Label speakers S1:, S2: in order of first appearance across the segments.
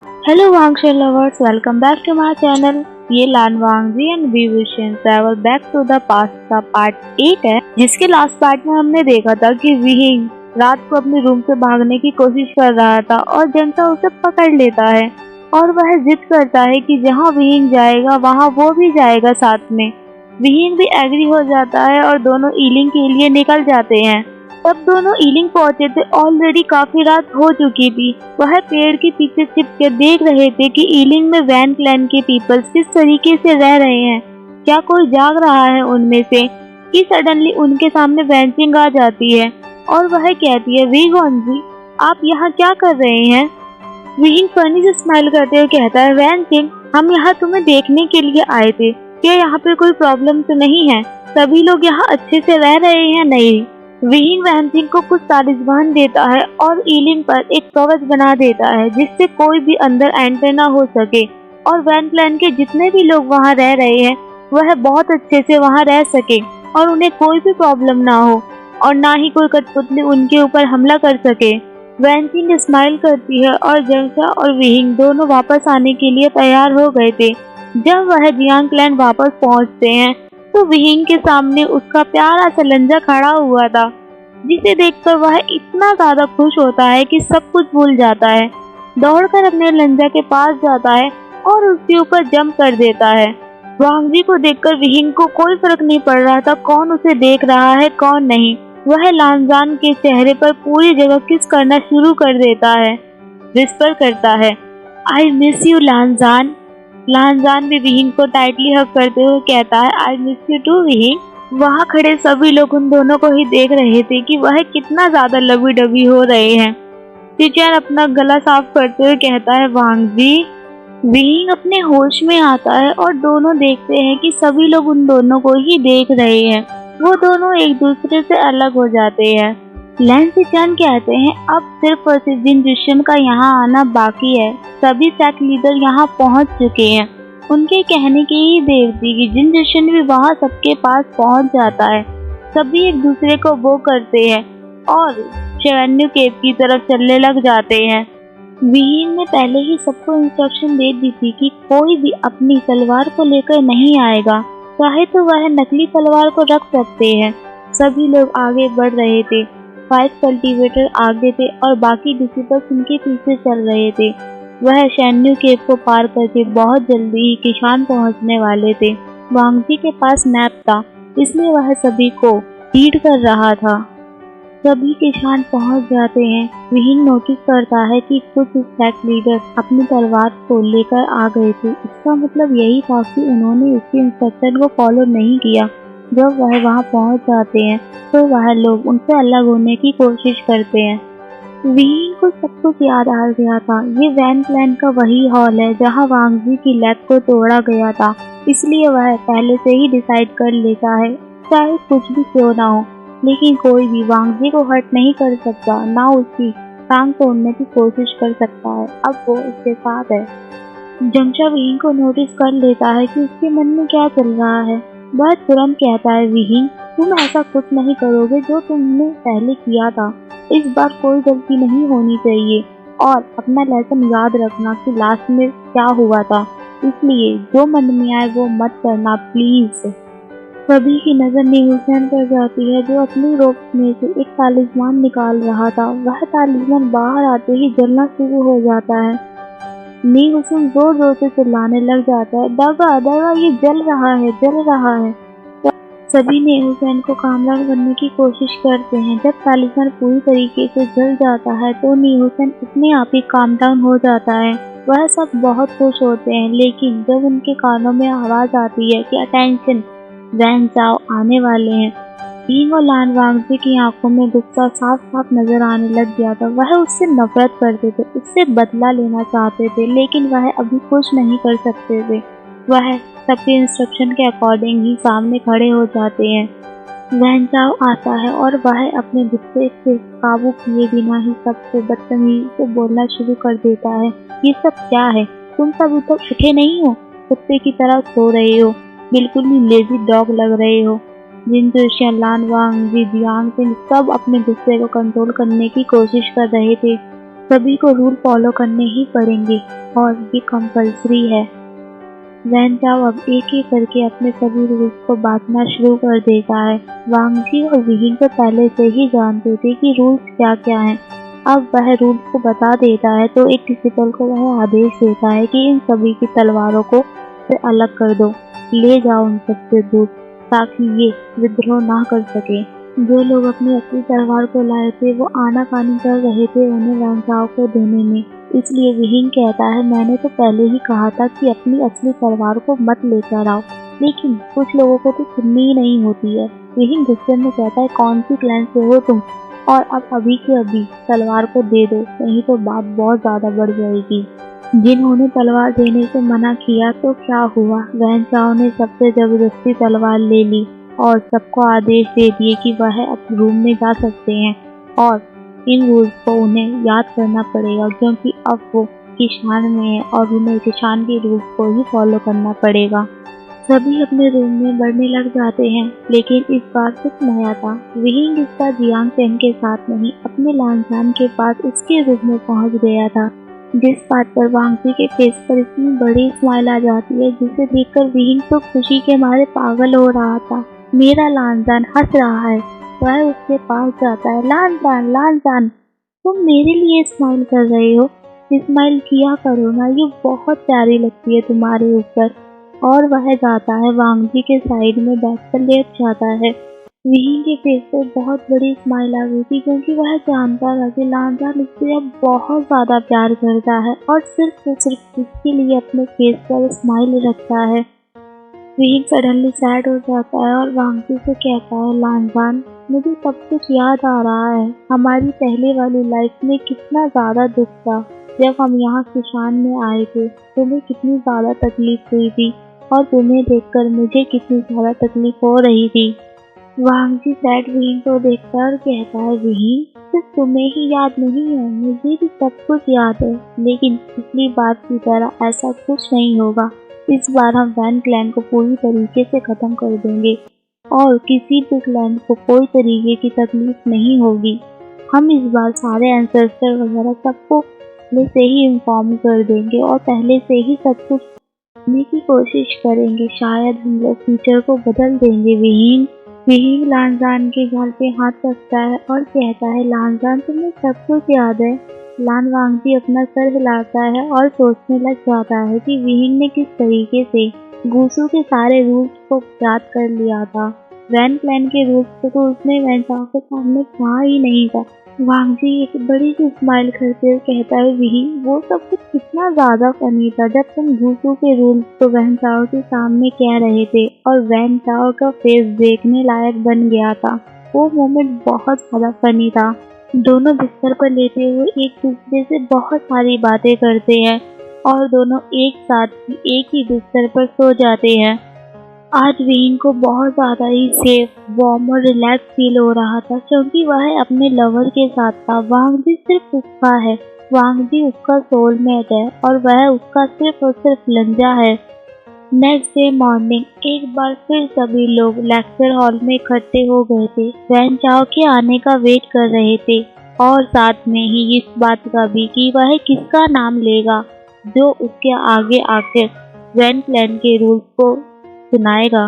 S1: Hello Vangsha lovers, welcome back to my channel। ये Lan Wangji and Vibhushan travel back to the past का part 8 है, जिसके last part में हमने देखा था कि विहिंग रात को अपने रूम से भागने की कोशिश कर रहा था और जंटा उसे पकड़ लेता है और वह जिद करता है कि जहाँ विहिंग जाएगा वहाँ वो भी जाएगा साथ में। विहिंग भी एग्री हो जाता है और दोनों ईलिंग के लिए निकल जाते हैं। तब दोनों ईलिंग पहुंचे थे, ऑलरेडी काफी रात हो चुकी थी। वह पेड़ के पीछे छिप के देख रहे थे कि ईलिंग में वैन क्लैन के पीपल्स किस तरीके से रह रहे हैं, क्या कोई जाग रहा है उनमें से। कि सडनली उनके सामने वैनचिंग आ जाती है और वह कहती है, वीगॉन जी आप यहाँ क्या कर रहे हैं। विहिंग फनी से स्माइल करते हुए कहता है, वैनचिंग हम यहाँ तुम्हें देखने के लिए आए थे, क्या यहाँ पे कोई प्रॉब्लम तो नहीं है, सभी लोग यहाँ अच्छे से रह रहे हैं नहीं। विहिंग वैनचिंग को कुछ तालिस्मान देता है और ईलिंग पर एक कवच बना देता है जिससे कोई भी अंदर एंटर ना हो सके और वैन क्लैन के जितने भी लोग वहाँ रह रहे हैं वह बहुत अच्छे से वहाँ रह सके और उन्हें कोई भी प्रॉब्लम ना हो और ना ही कोई कठपुतली उनके ऊपर हमला कर सके। वैनचिंग स्माइल करती है और जंशा और विहिंग दोनों वापस आने के लिए तैयार हो गए थे। जब वह जियांग क्लैन वापस पहुँचते हैं तो विहिंग के सामने उसका प्यारा सा लंजा खड़ा हुआ था, जिसे देखकर वह इतना ज्यादा खुश होता है कि सब कुछ भूल जाता है। दौड़कर अपने लंजा के पास जाता है और उसके ऊपर जंप कर देता है। वांगजी को देखकर विहिंग को कोई फर्क नहीं पड़ रहा था कौन उसे देख रहा है कौन नहीं। वह लानजान के चेहरे पर पूरी जगह किस करना शुरू कर देता है। विस्पर करता है, आई मिस यू लानजान। लानजान भी विहिंग को टाइटली हग करते हुए कहता है, आई मिस यू टू विहिंग। वहाँ खड़े सभी लोग उन दोनों को ही देख रहे थे कि वह कितना ज्यादा लवी डबी हो रहे हैं। चिचैन अपना गला साफ करते हुए कहता है, वांगजी। विहिंग अपने होश में आता है और दोनों देखते हैं कि सभी लोग उन दोनों को ही देख रहे हैं। वो दोनों एक दूसरे से अलग हो जाते हैं। लैन चिचैन कहते हैं, अब सिर्फ जिन जिशन का यहाँ आना बाकी है। सभी सैक लीडर यहाँ पहुँच चुके हैं। उनके कहने की ही देर थी कि जिन जिशन भी वहाँ सबके पास पहुँच जाता है। सभी एक दूसरे को वो करते हैं और शेवेन्यू केव की तरफ चलने लग जाते हैं। विहिंग ने पहले ही सबको इंस्ट्रक्शन दे दी थी कि कोई भी अपनी तलवार को लेकर नहीं आएगा, चाहे तो वह नकली तलवार को रख सकते हैं। सभी लोग आगे बढ़ रहे थे। 5 कल्टीवेटर आगे थे और बाकी डिसिपल्स उनके पीछे चल रहे थे। वह शेन्यू केव को पार करके बहुत जल्दी ही किशान पहुंचने वाले थे। वांगजी के पास मैप था, इसलिए वह सभी को लीड कर रहा था। सभी किसान पहुंच जाते हैं। विहिंग नोटिस करता है कि कुछ सैक लीडर अपनी तलवार को लेकर आ गए थे। इसका मतलब यही था कि उन्होंने उसके इंस्ट्रक्शन को फॉलो नहीं किया। जब वह वहां पहुंच जाते हैं तो वह लोग उनसे अलग होने की कोशिश करते हैं। विहिंग को सब कुछ याद आ गया था। ये वैन क्लैन का वही हॉल है जहां वांगजी की लेग को तोड़ा गया था, इसलिए वह पहले से ही डिसाइड कर लेता है चाहे कुछ भी क्यों ना हो, लेकिन कोई भी वांगजी को हर्ट नहीं कर सकता, ना उसकी टांग तोड़ने की कोशिश कर सकता है। अब वो उसके साथ है। जंशा विहिंग को नोटिस कर लेता है कि उसके मन में क्या चल रहा है। वह तुरंत कहता है, विहिंग तुम ऐसा कुछ नहीं करोगे जो तुमने पहले किया था। इस बार कोई गलती नहीं होनी चाहिए और अपना लेसन याद रखना कि लास्ट में क्या हुआ था। इसलिए जो मन में आए वो मत करना प्लीज। सभी की नजर नीहुसैन पर जाती है जो अपनी रोप में से एक तालिस्मान निकाल रहा था। वह तालिस्मान बाहर आते ही जलना शुरू हो जाता है। नीहुसैन जोर जोर से चिल्लाने लग जाता है, दगा दगा ये जल रहा है जल रहा है। सभी नीहुसैन को काम डाउन करने की कोशिश करते हैं। जब तालिस्मान पूरी तरीके से जल जाता है तो नीहुसैन अपने आप ही काम डाउन हो जाता है। वह सब बहुत खुश होते हैं, लेकिन जब उनके कानों में आवाज आती है कि अटेंशन वैन जाओ आने वाले हैं, विहिंग और लान वांगजी की आंखों में गुस्सा साफ साफ नजर आने लग गया था। वह उससे नफरत करते थे, उससे बदला लेना चाहते थे, लेकिन वह अभी कुछ नहीं कर सकते थे। वह सबके इंस्ट्रक्शन के अकॉर्डिंग ही सामने खड़े हो जाते हैं। वैन जाओ आता है और वह अपने गुस्से से काबू किए बिना ही सबसे बदतमीजी से बोलना शुरू कर देता है, ये सब क्या है, तुम सब अभी तक उठे नहीं हो, कुत्ते की तरह सो रहे हो, बिल्कुल ही लेजी डॉग लग रहे हो। जिन लान वांगजी जियांग सिंह सब अपने गुस्से को कंट्रोल करने की कोशिश कर रहे थे। सभी को रूल फॉलो करने ही पड़ेंगे और ये कंपल्सरी है। वैन चाओ अब एक एक करके अपने सभी रूल्स को बांटना शुरू कर देता है। वांग जी और विहिंग तो पहले से ही जानते थे कि रूल्स क्या क्या हैं। अब वह रूल्स को बता देता है तो एक डिसिपल को वह आदेश देता है कि इन सभी की तलवारों को से अलग कर दो, ले जाओ उन सबसे दूर, ताकि ये विद्रोह ना कर सके। जो लोग अपनी असली तलवार को लाए थे वो आनाकानी कर रहे थे उन्हें वैन चाओ को देने में। इसलिए विहिंग कहता है, मैंने तो पहले ही कहा था कि अपनी असली तलवार को मत लेकर आओ, लेकिन कुछ लोगों को तो सुननी ही नहीं होती है। विहिंग गुस्से में कहता है, कौन सी क्लैन से हो तुम, और अब अभी के अभी तलवार को दे दो, नहीं तो बात बहुत ज्यादा बढ़ जाएगी। जिन्होंने तलवार देने से मना किया तो क्या हुआ, वैन चाओ ने सबसे जबरदस्ती तलवार ले ली और सबको आदेश दे दिए कि वह अब रूम में जा सकते हैं और इन रूल्स को उन्हें याद करना पड़ेगा, क्योंकि अब वो किशान में है और उन्हें किशान के रूल्स को ही फॉलो करना पड़ेगा। सभी अपने रूम में बढ़ने लग जाते हैं, लेकिन इस बार कुछ नया था। विहिंग इस बार जियांग चेंग के साथ नहीं, अपने लानजान के पास उसके रूम में पहुंच गया था, जिस बात पर वांग जी के फेस पर इतनी बड़ी स्माइल आ जाती है जिसे देखकर विहिंग तो खुशी के मारे पागल हो रहा था। मेरा लानजान हंस रहा है। वह उसके पास जाता है, लानजान लानजान, तुम मेरे लिए स्माइल कर रहे हो, स्माइल किया करो ना, ये बहुत प्यारी लगती है तुम्हारे ऊपर। और वह जाता है वांग जी के साइड में बैठकर लेट जाता है। विहिंग के फेस पर बहुत बड़ी स्माइल आ गई थी, क्योंकि वह जानता था कि लानजान उससे अब बहुत ज्यादा प्यार करता है और सिर्फ उसके लिए अपने फेस पर स्माइल रखता है। विहिंग सडनली सैड हो जाता है और वांग जी से कहता है, लानजान मुझे सब कुछ याद आ रहा है, हमारी पहले वाली लाइफ में कितना ज्यादा दुख था। जब हम यहाँ किशान में आए थे तुम्हें कितनी ज्यादा तकलीफ हुई थी और तुम्हें देखकर मुझे कितनी ज्यादा तकलीफ हो रही थी। वांग जी सैड विहिंग को देखकर कहता है, विहिंग सिर्फ तुम्हें ही याद नहीं है, मुझे भी सब कुछ याद है, लेकिन पिछली बार की तरह ऐसा कुछ नहीं होगा। इस बार हम वैन क्लैन को पूरी तरीके से खत्म कर देंगे और किसी भी क्लैन को कोई तरीके की तकलीफ नहीं होगी। हम इस बार सारे एंसेस्टर वगैरह सबको पहले से ही इन्फॉर्म कर देंगे और पहले से ही सब कुछ करने की कोशिश करेंगे। शायद हम लोग फ्यूचर को बदल देंगे। विहिंग लानजान के गाल पे हाथ रखता है और कहता है, लानजान तुम्हें सब कुछ याद है। लान वांग जी अपना सर हिलाता है और सोचने लग जाता है कि विहिंग ने किस तरीके से गूसू के सारे रूल्स को याद कर लिया था। वैन क्लैन के रूल्स को तो उसने वैन चाओ के सामने कहा ही नहीं था। वांग जी एक बड़ी सी स्माइल करते हुए कहता है, विहिंग वो सब कुछ कितना ज्यादा फनी था जब तुम गूसू के रूल्स को वैन चाओ के सामने कह रहे थे और वैन चाओ का फेस देखने लायक बन गया था। वो मोमेंट बहुत ज्यादा फनी था। दोनों बिस्तर पर लेटे हुए एक दूसरे से बहुत सारी बातें करते हैं और दोनों एक साथ ही एक ही बिस्तर पर सो जाते हैं। आज विहिंग को बहुत ज्यादा ही सेफ, वार्म और रिलैक्स फील हो रहा था, क्योंकि वह अपने लवर के साथ था। वांग जी सिर्फ उसका है, वांग जी उसका सोलमेट है और वह उसका सिर्फ और सिर्फ लंजा है। नेक्स्ट डे मॉर्निंग एक बार फिर सभी लोग लेक्चर हॉल में इकट्ठे हो गए थे। वैन चाओ के आने का वेट कर रहे थे और साथ में ही इस बात का भी कि वह किसका नाम लेगा जो उसके आगे आकर वैन क्लैन के रूल्स को सुनाएगा।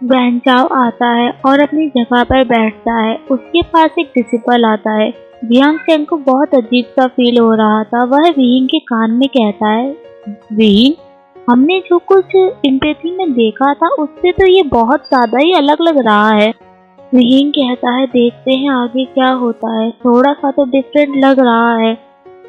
S1: वैन चाओ आता है और अपनी जगह पर बैठता है। उसके पास एक डिसिपल आता है। जियांग चेंग को बहुत अजीब सा फील हो रहा था। वह विहिंग के कान में कहता है, विहिंग हमने जो कुछ एम्पैथी में देखा था उससे तो ये बहुत ज्यादा ही अलग लग रहा है। विहिंग कहता है, देखते हैं आगे क्या होता है, थोड़ा सा तो डिफरेंट लग रहा है।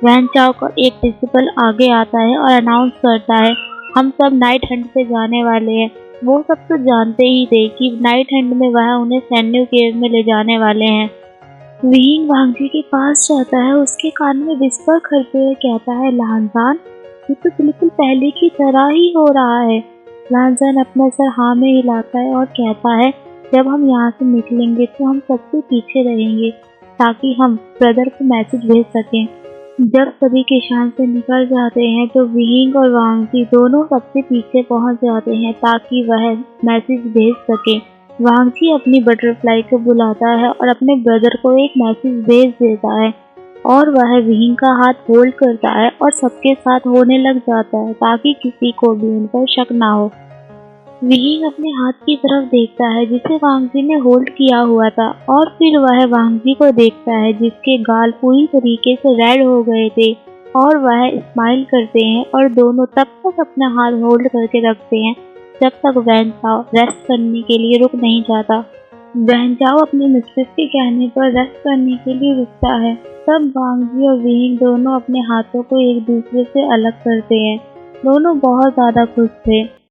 S1: वैन चाओ का एक प्रिंसिपल आगे आता है और अनाउंस करता है, हम सब नाइट हंट पे जाने वाले हैं। वो सब तो जानते ही थे कि नाइट हंट में वह उन्हें सैन्यू केव में ले जाने वाले हैं। विहिंग वांग जी के पास जाता है, उसके कान में विस्पर करते हुए कहता है, लानजान ये तो बिल्कुल पहले की तरह ही हो रहा है। लानजान अपना सर हाँ में हिलाता है और कहता है, जब हम यहाँ से निकलेंगे तो हम सबसे पीछे रहेंगे ताकि हम ब्रदर को मैसेज भेज सकें। जब सभी किसान से निकल जाते हैं तो विहिंग और वांग जी दोनों सबसे पीछे पहुंच जाते हैं ताकि वह मैसेज भेज सके। वांग जी अपनी बटरफ्लाई को बुलाता है और अपने ब्रदर को एक मैसेज भेज देता है। और वह विहिंग का हाथ होल्ड करता है और सबके साथ होने लग जाता है ताकि किसी को भी उन पर शक ना हो। विहिंग अपने हाथ की तरफ देखता है जिसे वांगजी ने होल्ड किया हुआ था और फिर वह वांगजी को देखता है जिसके गाल पूरी तरीके से रेड हो गए थे और वह स्माइल करते हैं और दोनों तब तक अपना हाथ होल्ड करके रखते हैं जब तक वैन चाओ रेस्ट करने के लिए रुक नहीं जाता। वैन चाओ अपने मिस्ट्रेस के कहने पर रेस्ट करने के लिए रुकता है। तब वांगजी और विहिंग दोनों अपने हाथों को एक दूसरे से अलग करते हैं। दोनों बहुत ज्यादा खुश थे।